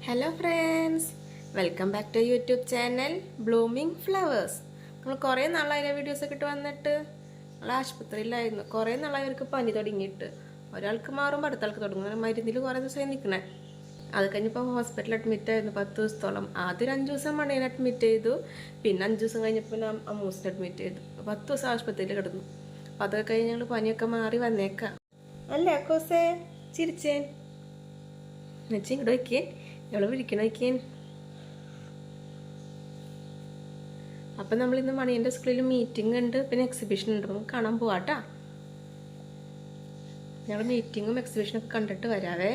Hello friends, welcome back to YouTube channel blooming flowers. നമ്മൾ കുറേ നാളായ വീഡിയോസൊക്കെ ഇട്ട് വന്നിട്ട് നമ്മൾ ആശുപത്രിയിലായിരുന്നു. കുറേ നാളായി അവർക്ക് പനി തുടങ്ങിയിട്ട്. ഒരാൾക്ക് മാറുമ്പോൾ അടുത്ത ആൾക്ക് തുടങ്ങും. മരുന്നിൽ കുറേ ദിവസമായി നിൽക്കണേ. അത് കഴിഞ്ഞപ്പോൾ ഹോസ്പിറ്റലിൽ അഡ്മിറ്റ് ആയിരുന്നു 10 ദിവസത്തോളം. ആദ്യം ഒരു 5 ദിവസം മണീനെ അഡ്മിറ്റ് ചെയ്തു. പിന്നെ 5 ദിവസം കഴിഞ്ഞപ്പോൾ അമ്മൂസിനെ അഡ്മിറ്റ് ചെയ്തു. 10 ദിവസം ആശുപത്രിയിൽ കിടന്നു. അപ്പോൾ അതൊക്കെ കഴിഞ്ഞ് ഞങ്ങൾ പനിയൊക്കെ മാറി വന്നേക്കാം. അല്ലേ കോസേ ചിരിച്ചേൻ എന്നുവെച്ചാൽ ഇങ്ങോട്ട് വയ്ക്കേ, ഇവളെ വിളിക്കണ വയ്ക്കേൻ. അപ്പം നമ്മളിന്ന് മണീൻ്റെ സ്കൂളിൽ മീറ്റിംഗ് ഉണ്ട്, പിന്നെ എക്സിബിഷൻ ഉണ്ട്. നമുക്ക് കാണാൻ പോവാട്ടാ. ഞങ്ങൾ മീറ്റിങ്ങും എക്സിബിഷനൊക്കെ കണ്ടിട്ട് വരാവേ.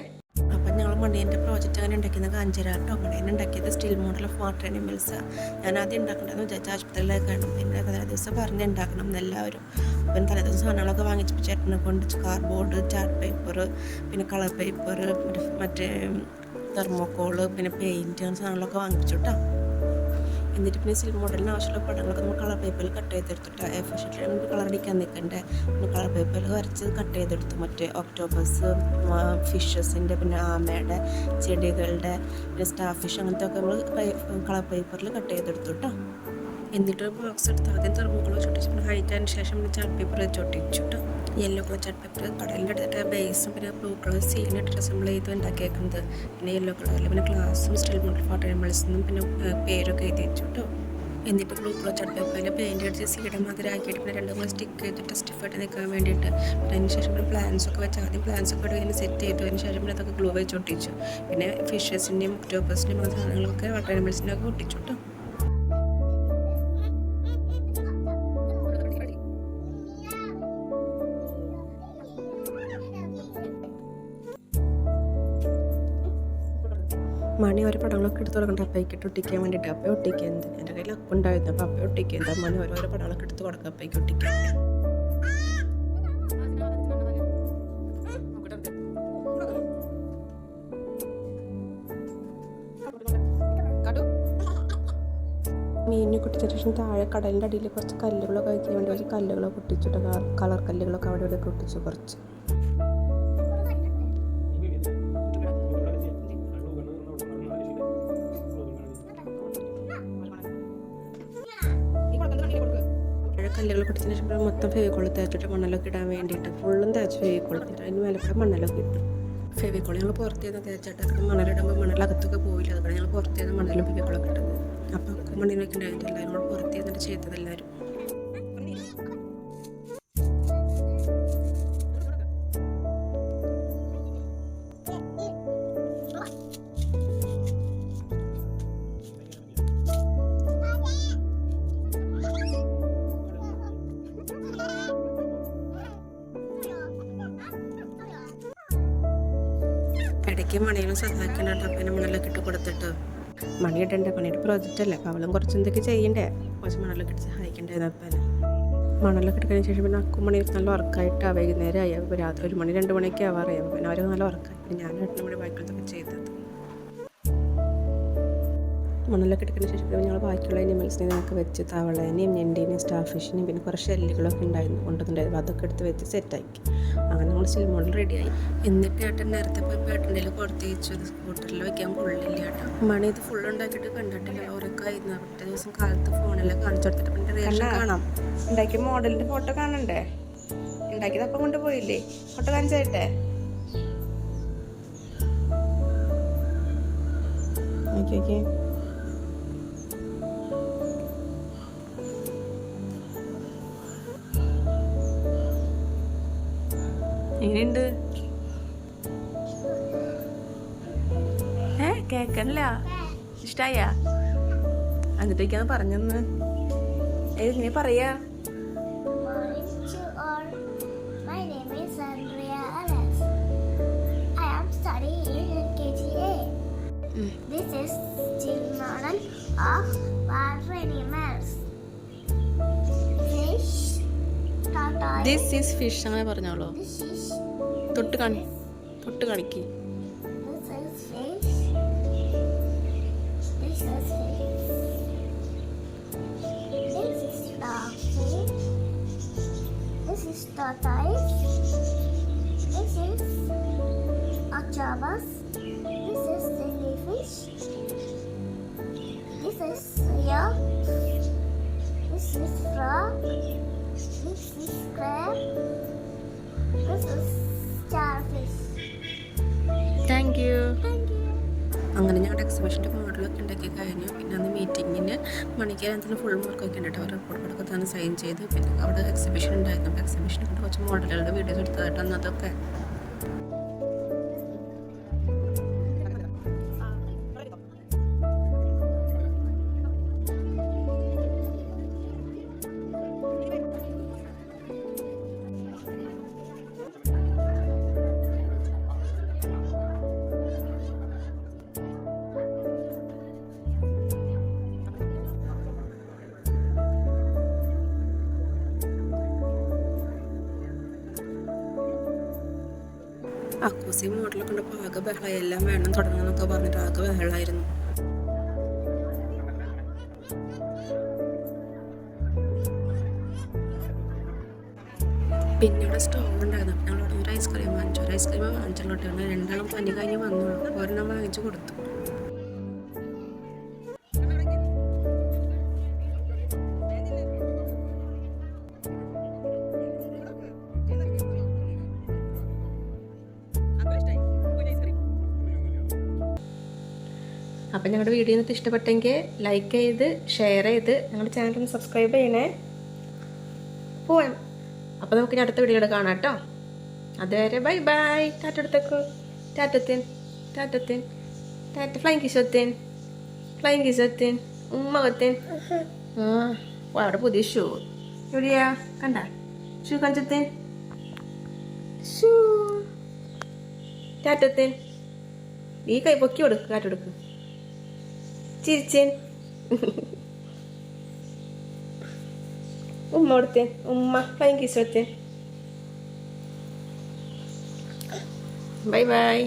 അപ്പം ഞങ്ങൾ മണീൻ്റെ പ്രോജക്റ്റ് അങ്ങനെ ഉണ്ടാക്കിയത് കാഞ്ചരാട്ടോ. മണീനെ ഉണ്ടാക്കിയത് still model of water animals. ഞാൻ ആദ്യം ഉണ്ടാക്കണമെന്ന് വിചാരിച്ച ആശുപത്രിയിലേക്ക് കാണും. പിന്നെ തലേദിവസം പറഞ്ഞ് ഉണ്ടാക്കണം എന്നെല്ലാവരും. അപ്പം തലേദിവസം സാധനങ്ങളൊക്കെ വാങ്ങിച്ച് ചേട്ടനെ കൊണ്ട് കാർഡ്ബോർഡ്, ചാർട്ട് പേപ്പർ, പിന്നെ കളർ പേപ്പർ, മറ്റേ തെർമോക്കോള്, പിന്നെ പെയിൻറ്റ്, അങ്ങനെ സാധനങ്ങളൊക്കെ വാങ്ങിച്ചു കേട്ടോ. എന്നിട്ട് പിന്നെ സ്റ്റിൽ മോഡലിന് ആവശ്യമുള്ള പടങ്ങളൊക്കെ നമ്മൾ കളർ പേപ്പറിൽ കട്ട് ചെയ്തെടുത്തിട്ട് എഫിഷ്യൻ്റ് നമുക്ക് കളർ അടിക്കാൻ നിൽക്കണ്ടേ. പിന്നെ കളർ പേപ്പറിൽ വരച്ച് കട്ട് ചെയ്തെടുത്തു. മറ്റേ ഒക്ടോബസ്, ഫിഷസിൻ്റെ, പിന്നെ ആമയുടെ, ചെടികളുടെ, പിന്നെ സ്റ്റാർ ഫിഷ്, അങ്ങനത്തെ ഒക്കെ നമ്മൾ കളർ പേപ്പറിൽ കട്ട് ചെയ്തെടുത്തു കേട്ടോ. എന്നിട്ട് ബോക്സ് എടുത്ത് ആദ്യം തെർമോക്കോൾ വെച്ചൊട്ടിച്ചു. പിന്നെ ഹൈറ്റ് അതിന് ശേഷം പിന്നെ ചാർട്ട് പേപ്പർ വെച്ചൊട്ടിച്ചു കേട്ടോ. യെല്ലോ കളർ ചാർട്ട് പേപ്പർ കടലിൻ്റെ എടുത്തിട്ട് ബേസും പിന്നെ ബ്ലൂ കളർ സീലിനിട്ട് അസംബിൾ ചെയ്ത് ഉണ്ടാക്കിയേക്കുന്നത്. പിന്നെ യെല്ലോ കളറിൽ പിന്നെ ഗ്ലാസും സ്റ്റിൽ മോഡൽ വാട്ടർ അനിമൽസിനും പിന്നെ പേരൊക്കെ എഴുതി വെച്ചു കേട്ടോ. എന്നിട്ട് ബ്ലൂ കളർ ചാർട്ട് പേപ്പറിൽ പെയിൻ്റ് അടിച്ച് സീഡ മാതിരി ആക്കിയിട്ട് പിന്നെ 2 മൂന്ന് സ്റ്റിക്ക് ചെയ്തിട്ട് സ്റ്റിഫായിട്ട് നിൽക്കാൻ വേണ്ടിയിട്ട്. പിന്നെ അതിന് ശേഷം പിന്നെ പ്ലാൻസൊക്കെ വെച്ച് ആദ്യം പ്ലാൻസൊക്കെ ഇങ്ങനെ സെറ്റ് ചെയ്തു. അതിന് ശേഷം പിന്നെ അതൊക്കെ ഗ്ലൂ വെച്ച് ഒട്ടിച്ചു. പിന്നെ ഫിഷസിൻ്റെയും ഒക്ടോബസിൻ്റെയും ആ സാധനങ്ങളൊക്കെ വാട്ടർ അനിമൽസിൻ്റെ ഒക്കെ ഒട്ടിച്ചു കേട്ടോ. മണി ഓരോ പടങ്ങളൊക്കെ എടുത്ത് കൊടുക്കണ്ട അപ്പയ്ക്കിട്ട് ഒട്ടിക്കാൻ വേണ്ടിയിട്ട്. അപ്പം ഒട്ടിക്കുന്നത് എൻ്റെ കയ്യിൽ അപ്പുണ്ടായിരുന്നു. അപ്പം അപ്പം ഒട്ടിക്കുന്നത് മണി ഓരോരോ പടങ്ങളൊക്കെ എടുത്ത് കൊടുക്കുക അപ്പയ്ക്ക് ഒട്ടിക്കാൻ. മീനിനെ കുട്ടിച്ച ശേഷം താഴെ കടലിൻ്റെ അടിയിൽ കുറച്ച് കല്ലുകളൊക്കെ വയ്ക്കാൻ വേണ്ടി കുറച്ച് കല്ലുകളൊക്കെ ഒട്ടിച്ചിട്ട് കളർ കല്ലുകളൊക്കെ അവിടെ ഇവിടെയൊക്കെ ഒട്ടിച്ചു കുറച്ച്. കല്ലുകൾ പൊട്ടിച്ചതിന് ശേഷം മൊത്തം ഫെവിക്കോൾ തേച്ചിട്ട് മണ്ണലൊക്കെ ഇടാൻ വേണ്ടിയിട്ട് ഫുള്ളും തേച്ച് ഫെവിക്കോൾ ഇട്ടിട്ട് അതിന് മേലെ കൂടെ മണ്ണലൊക്കെ ഇട്ടു. ഫെവിക്കോൾ ഞങ്ങൾ പുറത്തുനിന്ന് തേച്ചിട്ടൊക്കെ മണലിടുമ്പോൾ മണലകത്തൊക്കെ പോയില്ല. അതുകൊണ്ട് ഞങ്ങൾ പുറത്തുനിന്ന് മണലും ഫെവിക്കോളൊക്കെ ഇട്ടത്. അപ്പം മണ്ണിനൊക്കെ ഉണ്ടായിട്ട് എല്ലാവരും കൂടെ പുറത്തുനിന്നിട്ട് ചെയ്തത് എല്ലാവരും. ഇടയ്ക്ക് മണികളും സഹായിക്കുന്നുണ്ട്. അപ്പം പിന്നെ മണലൊക്കെ ഇട്ട് കൊടുത്തിട്ട് മണി ഇടണ്ടേ, പണിയുടെ പ്രോജക്റ്റ് അല്ലേ. അപ്പോൾ അവളും കുറച്ച് എന്തൊക്കെ ചെയ്യണ്ടേ, കുറച്ച് മണലൊക്കെ ഇട്ട് സഹായിക്കണ്ടേ. അപ്പം മണലൊക്കെ ഇട്ട് കഴിഞ്ഞ ശേഷം പിന്നെ അക്കുമണി നല്ല ഉറക്കായിട്ട് വൈകുന്നേരമായി. അപ്പോൾ രാത്രി 1 മണി 2 മണിയൊക്കെ ആവാറായി. പിന്നെ അവർ നല്ല ഉറക്കായി. പിന്നെ ഞാൻ 8 മണി ബാക്കിലത്തൊക്കെ ചെയ്തത്. മണലൊക്കെ എടുക്കുന്ന ശേഷം പിന്നെ ഞങ്ങൾ ബാക്കിയുള്ള അനിമൽസിനെ ഞങ്ങൾക്ക് വെച്ച് തവളേനെയും ഞെണ്ടീനെയും സ്റ്റാർ ഫിഷിനെയും പിന്നെ കുറച്ച് ഷെല്ലുകളൊക്കെ കൊണ്ടുവന്നിട്ടുണ്ടായിരുന്നു. അതൊക്കെ എടുത്ത് വെച്ച് സെറ്റാക്കി. അങ്ങനെ നമ്മൾ സ്റ്റിൽ മോഡൽ റെഡിയായി. എന്നിട്ട് ഏട്ടൻ നേരത്തെ പോയി ഏട്ടൻ്റെ കൊടുത്തേച്ചു. അത് സ്കൂട്ടറിൽ വയ്ക്കാൻ കൊള്ളില്ല കേട്ടോ. മണി ഇത് ഫുൾ ഉണ്ടാക്കിയിട്ട് കണ്ടിട്ടില്ല. ഓരോക്കെ ആയിരുന്നു. പിറ്റേ ദിവസം കാലത്ത് ഫോണിലെല്ലാം കാണിച്ചു കൊടുത്തിട്ട് പിന്നെ റിയാക്ഷൻ കാണാം. ഉണ്ടാക്കിയ മോഡലിൻ്റെ ഫോട്ടോ കാണണ്ടേ? ഉണ്ടാക്കിയത് അപ്പം കൊണ്ടുപോയില്ലേ? ഫോട്ടോ കാണിച്ചേട്ടെ. Okay okay. എങ്ങനെയുണ്ട്? കേക്കല്ല ഇഷ്ടായ? എന്നിട്ടേക്കാന്ന് പറഞ്ഞെന്ന് എങ്ങനെ പറയാ? This is fish അങ്ങനെ പറഞ്ഞോളൂ. തൊട്ട് കാണിക്ക്. This is tortoise. This is octopus. This is jellyfish. This is starfish. Thank you. Thank you. അങ്ങനെ ഞങ്ങളുടെ എക്സിബിഷൻ്റെ മോഡലൊക്കെ ഉണ്ടാക്കി കഴിഞ്ഞു. പിന്നെ അന്ന് മീറ്റിങ്ങിന് മണിക്ക് അതിന് ഫുൾ മാർക്കൊക്കെ ഉണ്ട്. അവർ റിപ്പോർട്ടുകളൊക്കെ തന്നെ സൈൻ ചെയ്ത് പിന്നെ അവിടെ എക്സിബിഷൻ ഉണ്ടായിരുന്നു. അപ്പോൾ എക്സിബിഷനിൽ കൊണ്ട് കുറച്ച് മോഡലുകളുടെ വീഡിയോസ് എടുത്തതായിട്ട് അന്നതൊക്കെ. അക്കൂസി മോഡലൊക്കെ കണ്ടപ്പോൾ ആകെ ബഹളം, എല്ലാം വേണം തുടങ്ങണമെന്നൊക്കെ പറഞ്ഞിട്ട് ആകെ ബഹളമായിരുന്നു. പിന്നെ ഇവിടെ സ്റ്റോൾ ഉണ്ടായിരുന്നു. അപ്പോൾ ഞങ്ങളവിടെ ഒരു ഐസ്ക്രീം വാങ്ങിച്ചു. ഒരു ഐസ്ക്രീം വാങ്ങിച്ചോട്ടെ, രണ്ടാളും പനി കഴിഞ്ഞ് വന്നു. ഒരെണ്ണം വാങ്ങിച്ചു കൊടുത്തു. അപ്പം ഞങ്ങളുടെ വീഡിയോ നിങ്ങൾക്ക് ഇഷ്ടപ്പെട്ടെങ്കിൽ ലൈക്ക് ചെയ്ത് ഷെയർ ചെയ്ത് ഞങ്ങളുടെ ചാനൽ ഒന്ന് സബ്സ്ക്രൈബ് ചെയ്യണേ. പോവാം. അപ്പോൾ നമുക്ക് ഇനി അടുത്ത വീഡിയോയിൽ കാണാം കേട്ടോ. അതുവരെ ബൈ ബൈ. ടാറ്റടുത്തേക്ക് ടാറ്റത്തിൻ ടാറ്റത്തിൻ ടാറ്റ. ഫ്ലൈങ് കിസത്തിൻ ഉമ്മകത്തിൻ. അവിടെ പുതിയ ഷൂ എവിടെയാ കണ്ട? ഷൂ കഞ്ചത്തിൻ ഷൂ ടാറ്റത്തിൻ. ഈ കൈ പൊക്കി കൊടുക്ക്, കാറ്റെടുക്ക്. ചിരിച്ചേൻ. ഉമ്മ കൊടുത്തേൻ. ഉമ്മ ഫ്ലൈങ് കിസ് കൊടുത്തേൻ. Bye by.